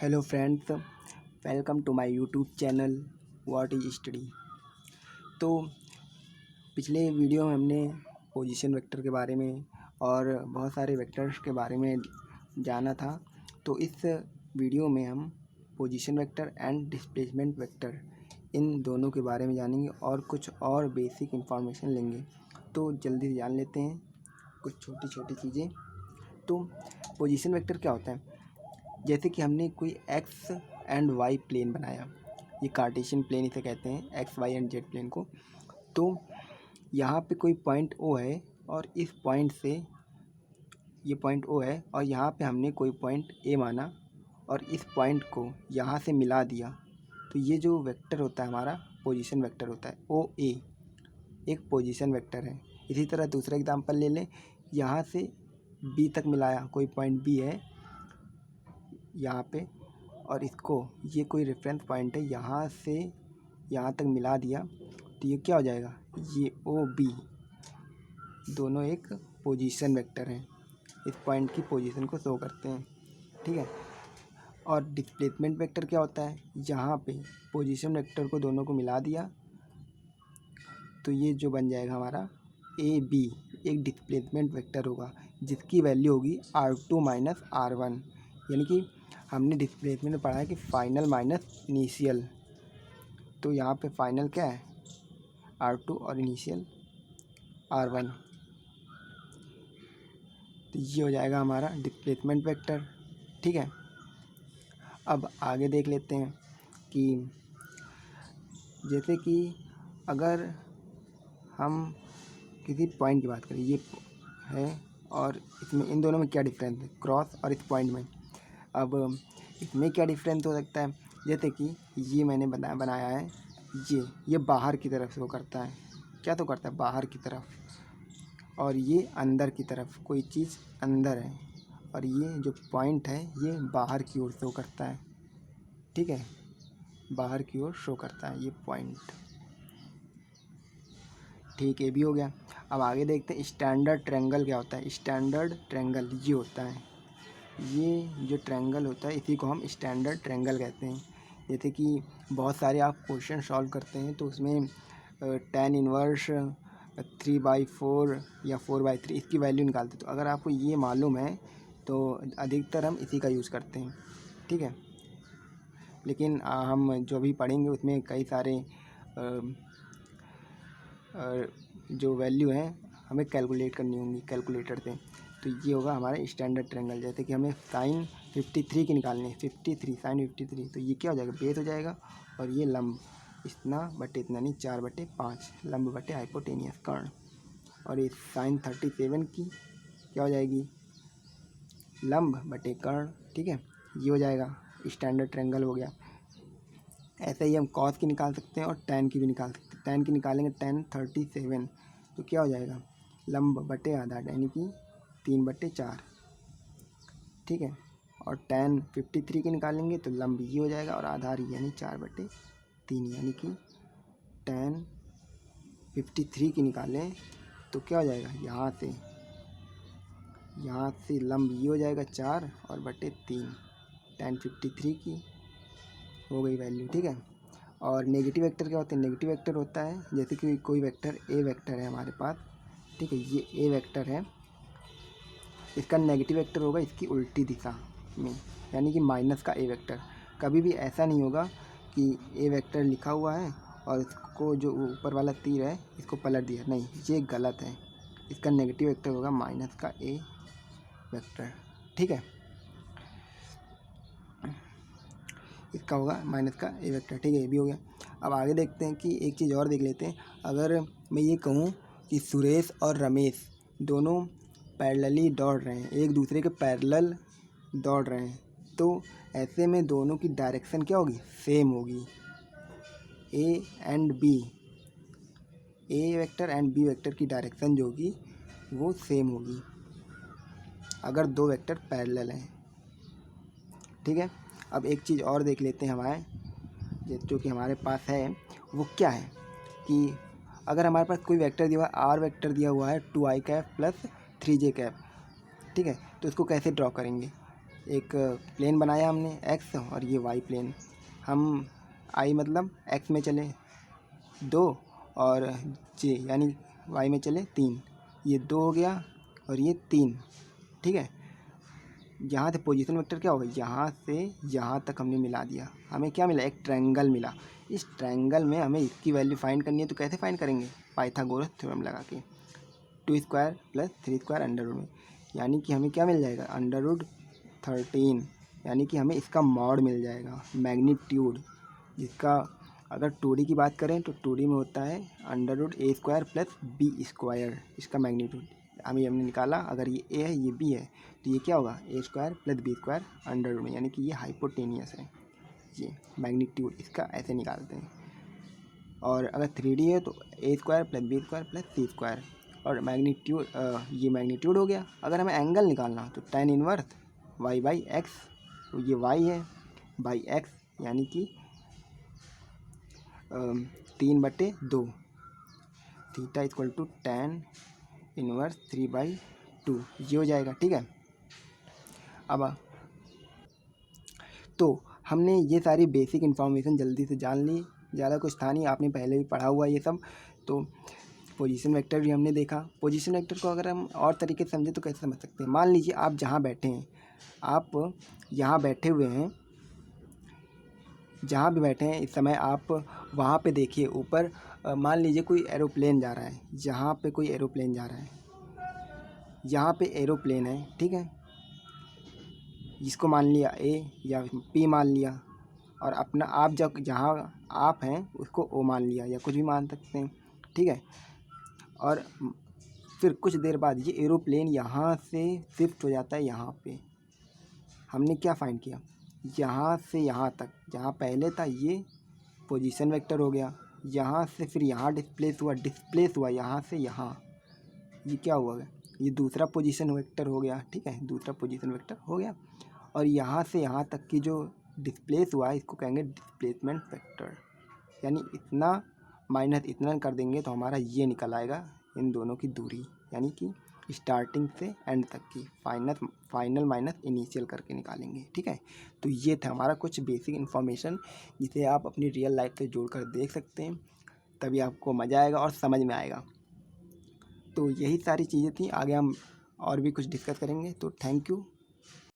Hello friends, welcome to my YouTube channel what is study. तो पिछले video में हमने पोजीशन वेक्टर के बारे में और बहुत सारे वेक्टर्स के बारे में जाना था। तो इस वीडियो में हम position vector and displacement vector इन दोनों के बारे में जानेंगे और कुछ और बेसिक इंफॉर्मेशन लेंगे। तो जल्दी से जान लेते हैं कुछ छोटी छोटी चीज़ें। तो पोजीशन वेक्टर क्या होता है? जैसे कि हमने कोई एक्स एंड वाई प्लेन बनाया, ये कार्टेशियन प्लेन इसे कहते हैं, X Y and Z plane को। तो यहाँ पे कोई पॉइंट ओ है और इस पॉइंट से ये पॉइंट ओ है और यहाँ पे हमने कोई पॉइंट ए माना और इस पॉइंट को यहाँ से मिला दिया। तो ये जो वेक्टर होता है हमारा पोजीशन वेक्टर होता है। ओ ए एक पोजीशन वेक्टर है। इसी तरह दूसरा एग्जांपल ले लें, यहाँ से बी तक मिलाया, कोई पॉइंट बी है यहाँ पे और इसको ये कोई रेफरेंस पॉइंट है, यहाँ से यहाँ तक मिला दिया। तो ये क्या हो जाएगा? ये ओ बी दोनों एक पोजीशन वेक्टर हैं, इस पॉइंट की पोजीशन को शो करते हैं। ठीक है। और डिस्प्लेसमेंट वेक्टर क्या होता है? यहाँ पे पोजीशन वेक्टर को दोनों को मिला दिया तो ये जो बन जाएगा हमारा ए बी, एक डिस्प्लेसमेंट वेक्टर होगा जिसकी वैल्यू होगी R2 माइनस R1। यानी कि हमने डिस्प्लेसमेंट में पढ़ा है कि फाइनल माइनस इनिशियल। तो यहाँ पे फाइनल क्या है? R2 और इनिशियल R1। तो ये हो जाएगा हमारा डिस्प्लेसमेंट वेक्टर। ठीक है। अब आगे देख लेते हैं कि जैसे कि अगर हम किसी पॉइंट की बात करें, ये है और इसमें इन दोनों में क्या डिफरेंस है, क्रॉस और इस पॉइंट में। अब इसमें क्या डिफरेंस हो सकता है? जैसे कि ये मैंने बनाया है, ये बाहर की तरफ शो करता है। क्या तो करता है? बाहर की तरफ। और ये अंदर की तरफ, कोई चीज़ अंदर है और ये जो पॉइंट है ये बाहर की ओर शो करता है। ठीक है, बाहर की ओर शो करता है ये पॉइंट। ठीक, ये भी हो गया। अब आगे देखते हैं स्टैंडर्ड ट्रायंगल क्या होता है। स्टैंडर्ड ट्रायंगल ये होता है, ये जो ट्रायंगल होता है इसी को हम स्टैंडर्ड ट्रायंगल कहते हैं। जैसे कि बहुत सारे आप क्वेश्चन सॉल्व करते हैं तो उसमें tan इनवर्स 3/4 या 4/3 इसकी वैल्यू निकालते हैं। तो अगर आपको ये मालूम है तो अधिकतर हम इसी का यूज़ करते हैं। ठीक है। लेकिन हम जो भी पढ़ेंगे उसमें कई सारे जो वैल्यू हैं हमें कैलकुलेट करनी होंगी कैलकुलेटर से। तो ये होगा हमारा स्टैंडर्ड ट्रायंगल। जैसे कि हमें साइन 53 की निकालनी है, 53 साइन 53। तो ये क्या हो जाएगा? बेस हो जाएगा और ये लंब इतना बटे इतना नहीं, 4/5 लंब बटे हाइपोटेनियस कर्ण। और ये साइन 37 की क्या हो जाएगी? लंब बटे कर्ण। ठीक है, ये हो जाएगा स्टैंडर्ड ट्रायंगल हो गया। ऐसे ही हम कॉस की निकाल सकते हैं और टैन की भी निकाल सकते हैं। टैन की निकालेंगे tan 37 तो क्या हो जाएगा? लंब बटे आधा यानी कि 3/4। ठीक है। और tan 53 की निकालेंगे तो लंब ये हो जाएगा और आधार यानी 4/3 यानी कि tan 53 की निकालें तो क्या हो जाएगा? यहाँ से लंब ये हो जाएगा 4 और बटे 3, tan 53 की हो गई वैल्यू। ठीक है। और नेगेटिव वेक्टर क्या होता है? नेगेटिव वेक्टर होता है जैसे कि कोई वेक्टर ए वेक्टर है हमारे पास। ठीक है, ये ए वेक्टर है, इसका नेगेटिव वेक्टर होगा इसकी उल्टी दिशा में, यानी कि माइनस का ए वेक्टर। कभी भी ऐसा नहीं होगा कि ए वेक्टर लिखा हुआ है और इसको जो ऊपर वाला तीर है इसको पलट दिया, नहीं, ये गलत है। इसका नेगेटिव वेक्टर होगा माइनस का ए वेक्टर। ठीक है, इसका होगा माइनस का ए वेक्टर। ठीक है, ये भी हो गया। अब आगे देखते हैं कि एक चीज़ और देख लेते हैं। अगर मैं ये कहूँ कि सुरेश और रमेश दोनों पैरेलली दौड़ रहे हैं, एक दूसरे के पैरेलल दौड़ रहे हैं, तो ऐसे में दोनों की डायरेक्शन क्या होगी? सेम होगी। A and B, A vector and B vector की डायरेक्शन जो होगी वो सेम होगी अगर दो वेक्टर पैरेलल हैं। ठीक है। अब एक चीज़ और देख लेते हैं हमारे जो कि हमारे पास है, वो क्या है कि अगर हमारे पास कोई वेक्टर दिया हुआ है, आर वेक्टर दिया हुआ है 2i cap plus 3j cap. ठीक है, तो इसको कैसे ड्रॉ करेंगे? एक प्लेन बनाया हमने एक्स और ये वाई प्लेन। हम आई मतलब एक्स में चले 2 और जे यानी वाई में चले 3, ये 2 हो गया और ये 3, ठीक है। यहाँ से पोजीशन वेक्टर क्या होगा, यहाँ से यहाँ तक हमने मिला दिया, हमें क्या मिला, एक ट्रायंगल मिला। इस ट्रायंगल में हमें इसकी वैल्यू फाइंड करनी है, तो कैसे फाइंड करेंगे, पाइथागोरस थ्योरम लगा के 2 square plus 3 square under root में, यानी कि हमें क्या मिल जाएगा, अंडर रूट 13, यानी कि हमें इसका मॉड मिल जाएगा, मैग्नीट्यूड, जिसका अगर 2D की बात करें तो 2D में होता है अंडर रूट ए स्क्वायर प्लस बी स्क्वायर, इसका मैग्नीट्यूड हमने निकाला। अगर ये ए है ये बी है तो ये क्या होगा, a square plus b square under root में, यानी कि ये हाइपोटेनियस है, ये मैग्नीट्यूड इसका ऐसे निकालते हैं। और अगर 3D है तो a square plus b square plus c square, और मैग्नीट्यूड ये मैग्नीट्यूड हो गया। अगर हमें एंगल निकालना तो tan inverse y by x, तो ये वाई है बाई एक्स, यानी कि 3/2, theta equal to tan inverse 3/2, ये हो जाएगा, ठीक है। अब तो हमने ये सारी बेसिक इन्फॉर्मेशन जल्दी से जान ली, ज़्यादा कुछ था नहीं, आपने पहले भी पढ़ा हुआ ये सब। तो पोजीशन वेक्टर भी हमने देखा। पोजीशन वेक्टर को अगर हम और तरीके से समझे तो कैसे समझ सकते हैं, मान लीजिए आप जहाँ बैठे हैं, आप यहाँ बैठे हुए हैं, जहाँ भी बैठे हैं इस समय आप वहाँ पे देखिए ऊपर, मान लीजिए कोई एरोप्लेन जा रहा है, जहाँ पे कोई एरोप्लेन जा रहा है, यहाँ पे एरोप्लेन है, ठीक है, जिसको मान लिया ए या पी मान लिया, और अपना आप जब जहाँ आप हैं उसको ओ मान लिया, या कुछ भी मान सकते हैं, ठीक है। और फिर कुछ देर बाद ये एरोप्लेन यहाँ से शिफ्ट हो जाता है यहाँ पे। हमने क्या फाइंड किया, यहाँ से यहाँ तक, जहाँ पहले था ये पोजीशन वेक्टर हो गया, यहाँ से फिर यहाँ डिस्प्लेस हुआ यहाँ से यहाँ, ये क्या हुआ, ये दूसरा पोजीशन वेक्टर हो गया, ठीक है, दूसरा पोजीशन वेक्टर हो गया। और यहाँ से यहाँ तक की जो डिस्प्लेस हुआ है इसको कहेंगे डिस्प्लेसमेंट वेक्टर, यानी इतना माइनस इतना कर देंगे तो हमारा ये निकल आएगा इन दोनों की दूरी, यानी कि स्टार्टिंग से एंड तक की फाइनल माइनस इनिशियल करके निकालेंगे, ठीक है। तो ये था हमारा कुछ बेसिक इन्फॉर्मेशन, जिसे आप अपनी रियल लाइफ से जोड़कर देख सकते हैं, तभी आपको मज़ा आएगा और समझ में आएगा। तो यही सारी चीज़ें थी, आगे हम और भी कुछ डिस्कस करेंगे। तो थैंक यू।